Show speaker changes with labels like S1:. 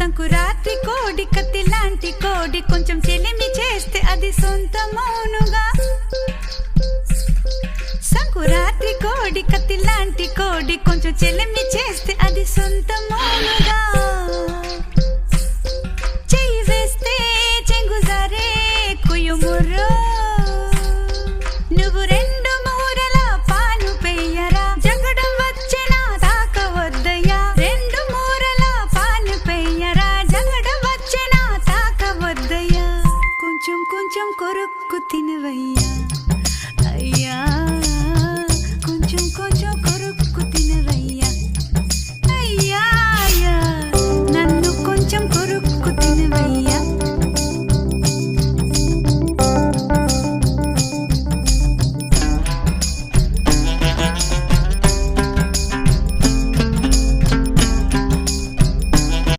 S1: సంకురాత్రి కోడి కత్తి లాంటి కోడి కొంచెం చెలిమి చేస్తే అది సొంతమౌనుగా సంకురాత్రి కోడి కత్తి లాంటి కోడి కొంచెం చెలిమి చేస్తే అది సొంతమౌనుగా చెయ్యి వేస్తే చెంగుజారే కుయుముర్రో నువ్వు రెండు మూరల పాను పెయ్యరా జగడం వచ్చేనా తాకవద్దయ్యా రెండు మూరల పాను పెయ్యరా జగడం వచ్చేనా తాకవద్దయ్యా కొంచెం కొంచెం కొరుక్కు తినవయ్యా